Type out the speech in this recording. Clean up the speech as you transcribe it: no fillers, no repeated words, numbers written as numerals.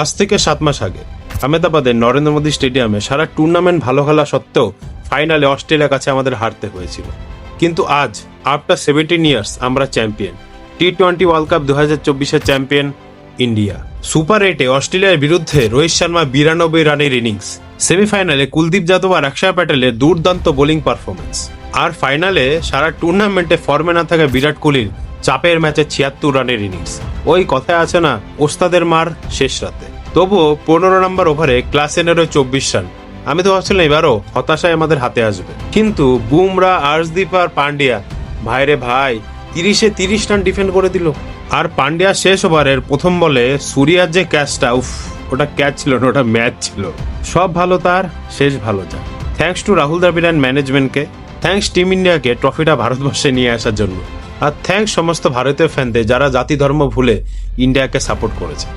আজ থেকে 7 মাস আগে আহমেদাবাদের নরেন্দ্র মোদী স্টেডিয়ামে সারা টুর্নামেন্ট ভালো খেলা সত্ত্বেও ফাইনালে অস্ট্রেলিয়ার কাছে আমাদের হারতে হয়েছিল। কিন্তু আজ আফটার 17 ইয়ার্স আমরা চ্যাম্পিয়ন। টি-20 ওয়ার্ল্ড কাপ 2024-এর চ্যাম্পিয়ন ইন্ডিয়া। সুপার 8-এ অস্ট্রেলিয়ার বিরুদ্ধে রোহিত শর্মা 92 রানের ইনিংস। সেমিফাইনালে কুলদীপ যাদব আর অক্ষর প্যাটেলের দুর্দান্ত বোলিং পারফরমেন্স। আর ফাইনালে সারা টুর্নামেন্টে ফর্মে না থাকা বিরাট কোহলির চাপের ম্যাচে 76 রানের ইনিংস। ওই কথায় আছে না, ওস্তাদের মার শেষ রাতে। তবুও 15 নম্বর ওভারে ক্লাসেনেরও 24 রান। আমি তো ভাবছিলাম এবারও হতাশায় আমাদের হাতে আসবে, কিন্তু বুমরা, আর্শদীপ আর পান্ডিয়া ভাইরে ভাই 30-এ 30 রান ডিফেন্ড করে দিল। আর পান্ডিয়া শেষ ওভারের প্রথম বলে সূর্যার যে ক্যাচটা, উফ, ওটা ক্যাচ ছিল না, ওটা ম্যাচ ছিল। সব ভালো তার, শেষ ভালো যা। Thanks to Rahul Dravid and ম্যানেজমেন্টকে, থ্যাঙ্কস টিম ইন্ডিয়াকে ট্রফিটা ভারতবর্ষে নিয়ে আসার জন্য, আর থ্যাঙ্কস সমস্ত ভারতীয় ফ্যানদের যারা জাতি ধর্ম ভুলে ইন্ডিয়াকে সাপোর্ট করেছে।